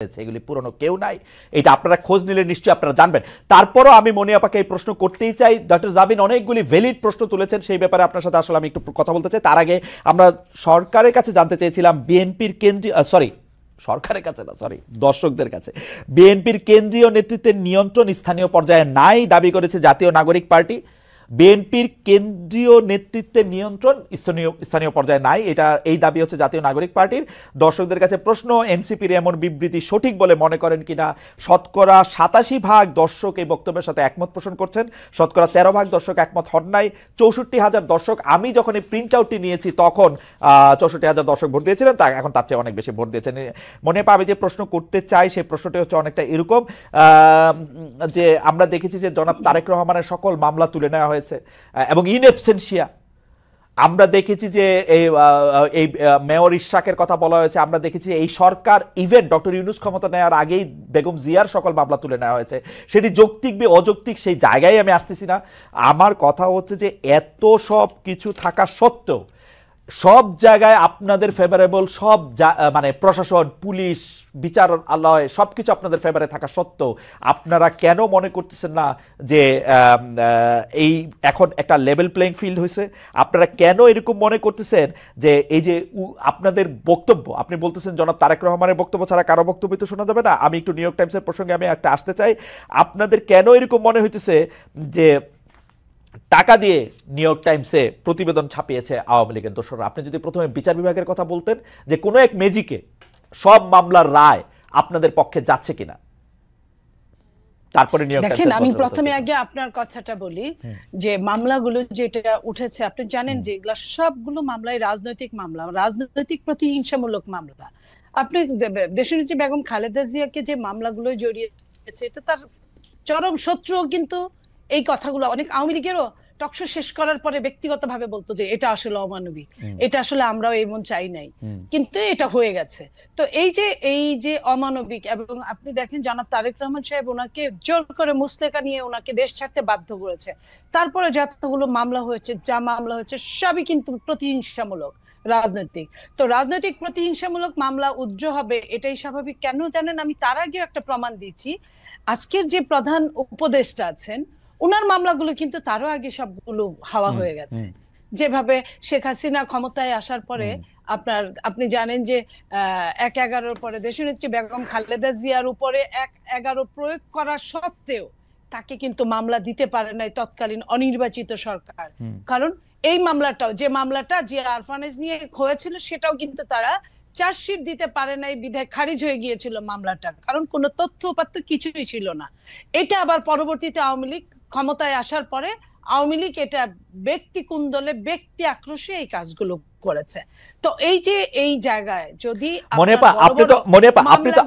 এগুলি পুরনো কেউ নাই, এটা আপনারা খোঁজ নিলে নিশ্চয়ই আপনারা জানবেন। তারপরও আমি মনি আপাকে এই প্রশ্ন করতেই চাই। ডক্টর জাবিন অনেকগুলি ভ্যালিড প্রশ্ন তুলেছেন, সেই ব্যাপারে আপনার সাথে আসলে আমি একটু কথা বলতে চাই। তার আগে আমরা সরকারের কাছে জানতে চেয়েছিলাম বিএনপির কেন্দ্রীয় সরকারের কাছে না, দর্শকদের কাছে, বিএনপির কেন্দ্রীয় নেতৃত্বের নিয়ন্ত্রণ স্থানীয় পর্যায়ে নাই দাবি করেছে জাতীয় নাগরিক পার্টি। বিএনপির কেন্দ্রীয় নেতৃত্বের নিয়ন্ত্রণ স্থানীয় পর্যায়ে নাই, এই দাবি হচ্ছে জাতীয় নাগরিক পার্টির। দর্শকদের কাছে প্রশ্ন, এনসিপির এমন বিবৃতি সঠিক বলে মনে করেন কিনা? শতকরা 87% দর্শক এই বক্তব্যের সাথে একমত পোষণ করছেন, শতকরা 13% দর্শক একমত হন নাই। 64,000 দর্শক, আমি যখন এই প্রিন্ট আউটটি নিয়েছি তখন 64,000 দর্শক ভোট দিয়েছিলেন, এখন তার চেয়ে অনেক বেশি ভোট দিয়েছেন। মনে পাবে যে প্রশ্ন করতে চাই সেই প্রশ্নটি হচ্ছে অনেকটা এরকম যে আমরা দেখেছি যে জনাব তারেক রহমানের সকল মামলা তুলে নেওয়া হয়েছে এবং ইন অ্যাবসেন্সিয়া। আমরা দেখেছি যে এই মেয়র ইশরাকের কথা বলা হয়েছে, আমরা দেখেছি এই সরকার ইভেন ডক্টর ইউনূস ক্ষমতা নেওয়ার আগেই বেগম জিয়ার সকল মামলা তুলে নেওয়া হয়েছে। সেটি যৌক্তিক বা অযৌক্তিক সেই জায়গায় আমি আসতেছি না। আমার কথা হচ্ছে যে এত সব কিছু থাকা সত্ত্বেও সব জায়গায় আপনাদের ফেভারেবল, সব মানে প্রশাসন, পুলিশ, বিচারালয় সবকিছু আপনাদের ফেভারে থাকা সত্ত্বেও আপনারা কেন মনে করতেছেন না যে এই এখন একটা লেভেল প্লেইং ফিল্ড হয়েছে? আপনারা কেন এরকম মনে করতেছেন যে এই যে আপনাদের বক্তব্য, আপনি বলতেছেন জনাব তারেক রহমানের বক্তব্য ছাড়া কারো বক্তব্য তো শোনা যাবে না। আমি একটু নিউ ইয়র্ক টাইমসের প্রসঙ্গে আমি একটা আসতে চাই। আপনাদের কেন এরকম মনে হইতেছে যে টাকা দিয়ে নিউ ইয়র্ক টাইমসে প্রতিবেদন ছাপিয়েছে আওয়ামী লীগের দোসররা? আপনি যদি প্রথমে বিচার বিভাগের কথা বলতেন যে কোনো এক ম্যাজিকে সব মামলার রায় আপনাদের পক্ষে যাচ্ছে কিনা, তারপরে নিউ ইয়র্ক টাইমস। দেখেন, আমি প্রথমে আগে আপনার কথাটা বলি যে মামলাগুলো যেটা উঠেছে, আপনি জানেন যে এগুলো সবগুলো মামলায় রাজনৈতিক মামলা, রাজনৈতিক প্রতিহিংসামূলক মামলা। আপনি দেশনেত্রী বেগম খালেদা জিয়াকে যে মামলাগুলো জড়িয়েছে, এটা তার চরম শত্রু, কিন্তু এই কথাগুলো অনেক আওয়ামী লীগেরও টকশো শেষ করার পরে ব্যক্তিগতভাবে বলতো যে এটা আসলে অমানবিক, এটা আসলে আমরাও এমন চাই নাই, কিন্তু এটা হয়ে গেছে। তো এই যে অমানবিক, এবং আপনি দেখেন জনাব তারেক রহমান সাহেব ওনাকে জোর করে মুসলেকা নিয়ে ওনাকে দেশ ছাড়তে বাধ্য করেছে। তারপরে যতগুলো মামলা হয়েছে, সবই কিন্তু প্রতিহিংসামূলক, রাজনৈতিক। তো রাজনৈতিক প্রতিহিংসামূলক মামলা উজ্জ্ব হবে, এটাই স্বাভাবিক। কেন জানেন, আমি তার আগেও একটা প্রমাণ দিচ্ছি। আজকের যে প্রধান উপদেষ্টা আছেন, ওনার মামলাগুলো কিন্তু তারও আগে সবগুলো হাওয়া হয়ে গেছে। যেভাবে শেখ হাসিনা ক্ষমতায় আসার পরে আপনি জানেন যে 1/11 পরে দেশনেত্রী বেগম খালেদা জিয়ার উপরে 1/11 প্রয়োগ করা সত্ত্বেও তাকে কিন্তু মামলা দিতে পারে নাই তৎকালীন অনির্বাচিত সরকার। কারণ এই মামলাটাও, যে মামলাটা জিয়া আরফানেজ নিয়ে হয়েছিল, সেটাও কিন্তু তারা চার্জশিট দিতে পারে নাই, বিধায় খারিজ হয়ে গিয়েছিল মামলাটা, কারণ কোনো তথ্য উপাত্ত কিছুই ছিল না। এটা আবার পরবর্তীতে আওয়ামী লীগ ক্ষমতায় আসার পরে আওয়ামী লীগ এটা ব্যক্তি কুন্দলে, ব্যক্তি আক্রোশে এই কাজগুলো করেছে। তো এই জায়গায় যদি আপনি তো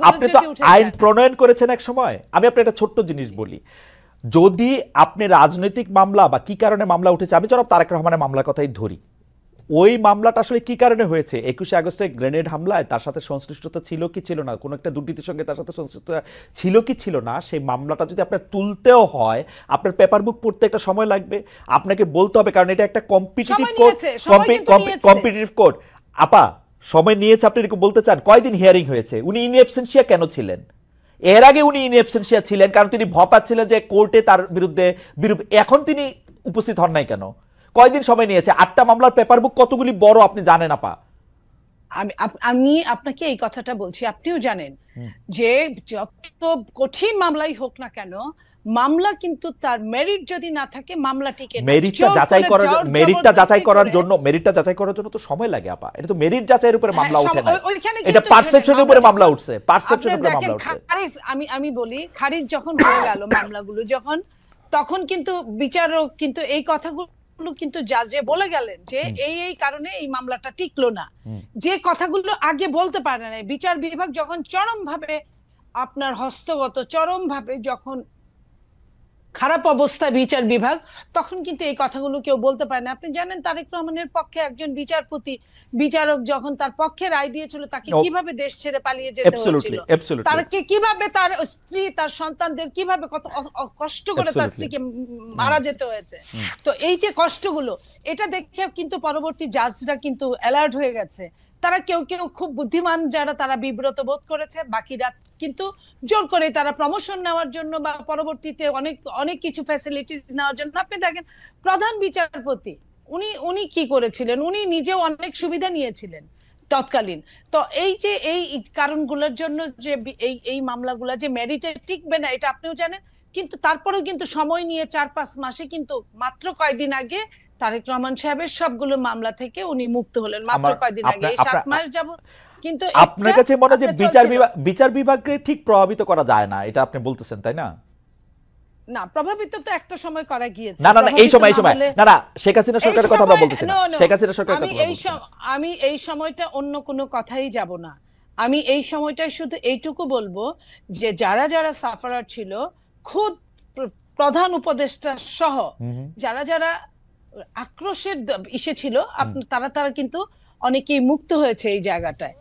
আইন প্রণয়ন করেছেন এক সময়। আমি আপনার একটা ছোট্ট জিনিস বলি, যদি আপনি রাজনৈতিক মামলা বা কি কারণে মামলা উঠেছে, আমি জনাব তারেক রহমানের মামলার কথাই ধরি, ওই মামলাটা আসলে কি কারণে হয়েছে? 21শে আগস্টে গ্রেনেড হামলায় তার সাথে সংশ্লিষ্টতা ছিল কি ছিল না, কোনো একটা দুর্নীতির সঙ্গে তার সাথে সংশ্লিষ্টতা ছিল কি ছিল না, সেই মামলাটা যদি আপনার তুলতেও হয়, আপনার পেপার বুক পড়তে একটা সময় লাগবে, আপনাকে বলতে হবে, কারণ এটা একটা কম্পিটিটিভ কোর্ট। আপা, সময় নিয়েছে, আপনি এরকম বলতে চান? কয়দিন হিয়ারিং হয়েছে? উনি ইন অ্যাবসেন্সিয়া কেন ছিলেন? এর আগে উনি ইন অ্যাবসেন্সিয়া ছিলেন কারণ তিনি ভপাচ্ছিলেন যে কোর্টে তার বিরুদ্ধে এখন তিনি উপস্থিত হন নাই কেন? কয়দিন সময় নিয়েছে? 8টা মামলার পেপার বুক কতগুলি বড় আপনি জানেন আপা? আমি আপনাকে এই কথাটা বলছি, আপনিও জানেন যে যত কঠিন মামলাই হোক না কেন, মামলা কিন্তু তার মেরিট যদি না থাকে মামলা টিকে না। মেরিটটা যাচাই করার জন্য তো সময় লাগে আপা। এটা তো মেরিট যাচাইয়ের উপরে মামলা ওঠে না, এটা পারসেপশনের উপরে মামলা উঠছে, পারসেপশনের উপরে মামলা উঠছে। আমি বলি, খারিজ যখন হয়ে গেল মামলাগুলো, তখন কিন্তু বিচারক কিন্তু এই কথাগুলো কিন্তু জাজে বলে গেলেন যে এই কারণে এই মামলাটা টিকলো না। যে কথাগুলো আগে বলতে পারে না বিচার বিভাগ, যখন চরম ভাবে আপনার হস্তগত, চরম ভাবে যখন খারাপ অবস্থায় বিচার বিভাগ, তখন কিন্তু এই কথাগুলো কেউ বলতে পারে না। আপনি জানেন তারেক রহমানের পক্ষে একজন বিচারক যখন তার পক্ষে রায় দিয়েছিল, তাকে কিভাবে দেশ ছেড়ে পালিয়ে যেতে হয়েছিল, তাকে কিভাবে তার স্ত্রী, তার সন্তানদের কিভাবে কত কষ্ট করে তার স্ত্রীকে মারা যেতে হয়েছে। তো এই যে কষ্টগুলো, এটা দেখে কিন্তু পরবর্তী জাজরা কিন্তু অ্যালার্ট হয়ে গেছে। তারা কেউ খুব বুদ্ধিমান যারা, তারা বিব্রত বোধ করেছে, বাকিরা কিন্তু জোর করে তারা প্রমোশন নেওয়ার জন্য বা পরবর্তীতে অনেক অনেক কিছু ফ্যাসিলিটিস নেওয়ার জন্য। আপনি দেখেন প্রধান বিচারপতি উনি উনি কি করেছিলেন, উনি নিজেও অনেক সুবিধা নিয়েছিলেন তৎকালীন। তো এই যে এই কারণগুলোর জন্য যে এই মামলাগুলো যে মেরিটে টিকবে না এটা আপনিও জানেন, কিন্তু তারপরেও কিন্তু সময় নিয়ে 4-5 মাসে কিন্তু মাত্র কয়েকদিন আগে তারেক রহমান সাহেবের সবগুলো মামলা থেকে উনি মুক্ত হলেন মাত্র কয়েকদিন আগে, এই 7 মাস যাবত। কিন্তু আপনার কাছে মনে হয় যে বিচার বিভাগকে ঠিক প্রভাবিত করা যায় না, এটা আপনি বলতেছেন তাই না? না, প্রভাবিত তো একটা সময় করা গিয়েছে। না না না, এই সময় না না, শেখ হাসিনা সরকারের কথা আমরা বলতেছি না, শেখ হাসিনা সরকারের কথা বলছি। আমি এই সময়টা অন্য কোনো কথাই যাব না, আমি এই সময়টায় শুধু এইটুকু বলবো যে যারা যারা সাফারার ছিল, খুদ প্রধান উপদেষ্টা সহ যারা যারা আক্রোশের ইসে ছিল, তারা কিন্তু অনেকেই মুক্ত হয়েছে এই জায়গাটায়।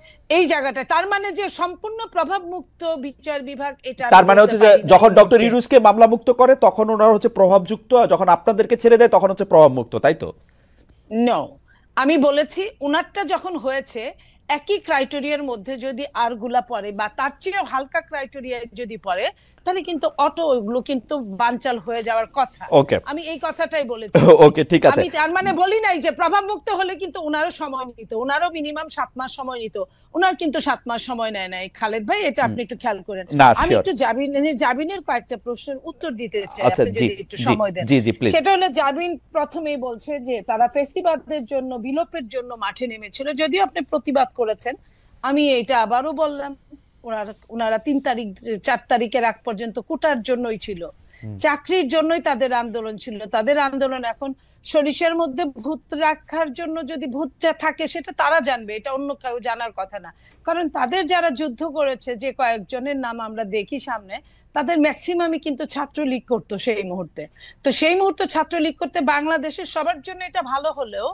তার মানে যে সম্পূর্ণ প্রভাব মুক্ত বিচার বিভাগ, এটা তার মানে হচ্ছে যে যখন ডক্টর ইউনূসকে মামলা মুক্ত করে তখন ওনার হচ্ছে প্রভাবযুক্ত, যখন আপনাদেরকে ছেড়ে দেয় তখন হচ্ছে প্রভাব মুক্ত, তাই তো? নো, আমি বলেছি উনারটা যখন হয়েছে একই ক্রাইটেরিয়ার মধ্যে যদি আরগুলা পড়ে বা তার চেয়ে হালকা ক্রাইটেরিয়া যদি পড়ে, তাহলে কিন্তু অটো ওগুলো কিন্তু বানচাল হয়ে যাওয়ার কথা। আমি এই কথাটাই বলেছি। ওকে, ঠিক আছে। আমি তার মানে বলি নাই যে প্রভাব মুক্ত হলে কিন্তু উনারও সময় নিত, উনারও মিনিমাম 7 মাস সময় নিত, উনার কিন্তু 7 মাস সময় নেয় নাই। খালেদ ভাই, এটা আপনি একটু খেয়াল করেন। আমি একটু জাবিনের কয়েকটা প্রশ্নের উত্তর দিতে চাই, আপনি যদি একটু সময় দেন। সেটা হলো, জাবিন প্রথমেই বলছে যে তারা ফেসিবাদের জন্য, বিলোপের জন্য মাঠে নেমেছিল, যদিও আপনি প্রতিবাদ করেছেন। আমি এটা আবারও বললাম, ওনারা 3 তারিখ 4 তারিখের আগ পর্যন্ত কোটার জন্যই ছিল, চাকরির জন্যই তাদের আন্দোলন ছিল। তাদের আন্দোলন এখন সরিষার মধ্যে ভূত রাখার জন্য, যদি ভূত থাকে সেটা তারা জানবে, এটা অন্য কেউ জানার কথা না। কারণ তাদের যারা যুদ্ধ করেছে, যে কয়েকজনের নাম আমরা দেখি সামনে, তাদের ম্যাক্সিমামই কিন্তু ছাত্রলীগ করতো সেই মুহূর্তে। তো সেই মুহূর্তে ছাত্রলীগ করতে বাংলাদেশের সবার জন্য এটা ভালো হলেও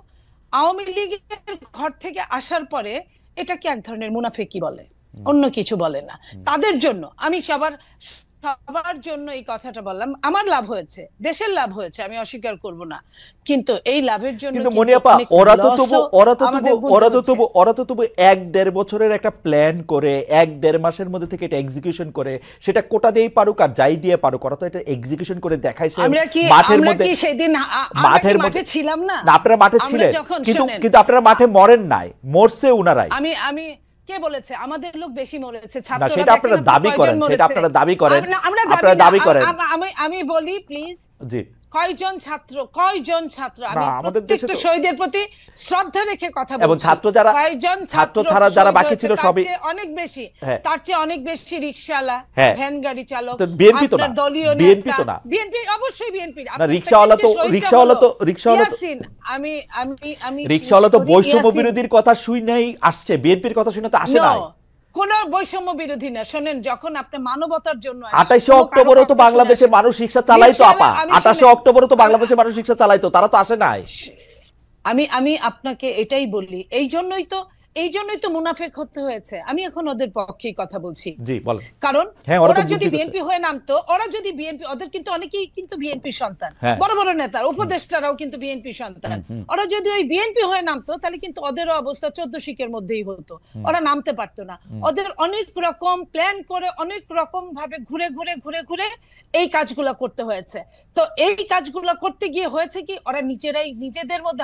আওয়ামী লীগের ঘর থেকে আসার পরে এটাকে এক ধরনের মুনাফিকি বলে, অন্য কিছু বলে না। তাদের জন্য আমি সবার জন্য এই কথাটা বললাম। আমার লাভ হয়েছে, দেশের লাভ হয়েছে, আমি অস্বীকার করব না, কিন্তু এই লাভের জন্য কিন্তু মনিয়াপা, ওরা তো তবু 1-1.5 বছরের একটা প্ল্যান করে 1-1.5 মাসের মধ্যে থেকে এটা এক্সিকিউশন করে, সেটা কোটা দিয়েই পারুক আর যাই দিয়ে পারুক, ওরা তো এটা এক্সিকিউশন করে দেখাইছে মাঠের মধ্যে। সেদিন মাঠে ছিলাম না, আপনারা মাঠে ছিলেন, কিন্তু আপনারা মাঠে মরেন নাই, মরছে উনারাই। আমি কে বলেছে আমাদের লোক বেশি মরেছে? ছাত্ররা, সেটা আপনারা দাবি করেন, সেটা আপনারা দাবি করেন, আপনারা দাবি করেন। আমি বলি প্লিজ, জি, কয়জন ছাত্র আমি প্রত্যেকটা শহীদের প্রতি শ্রদ্ধা রেখে কথা বলছি, এবং ছাত্র ছাড়া যারা বাকি ছিল সবই অনেক বেশি, তার চেয়ে অনেক বেশি রিকশাওয়ালা, ভ্যান গাড়ি চালক, বিএনপি তো না, বিএনপি তো না, বিএনপি অবশ্যই বিএনপি না, রিকশাওয়ালা তো বৈষম্য বিরোধীর কথা শুই নাই আসছে, বিএনপির কথা শুনে তো আসে নাই। কোন বৈষম্য বিরোধী না, শোনেন, যখন আপনি মানবতার জন্য 28 অক্টোবরেও তো বাংলাদেশে মানুষ রিকশা চালাইতো আপা, 28 অক্টোবরে তো বাংলাদেশে মানুষ রিকশা চালাইতো, তারা তো আসে নাই। আমি আপনাকে এটাই বলি, এই জন্যই তো মুনাফেক হতে হয়েছে। আমি এখন ওদের পক্ষেই কথা বলছি। জি, বলেন। কারণ ওরা যদি বিএনপি হয়ে নামতো, ওদের কিন্তু অনেকেই কিন্তু বিএনপি সন্তান, বড় বড় নেতা উপদেষ্টারাও কিন্তু বিএনপি সন্তান। ওরা যদি ওই বিএনপি হয়ে নামতো, তাহলে কিন্তু ওদেরও অবস্থা 14 শিকের মধ্যেই হতো, ওরা নামতে পারতো না। ওদের অনেক রকম প্ল্যান করে, অনেক রকম ভাবে ঘুরে এই কাজগুলো করতে হয়েছে। তো এই কাজগুলো করতে গিয়ে হয়েছে কি, ওরা নিজেদের মধ্যে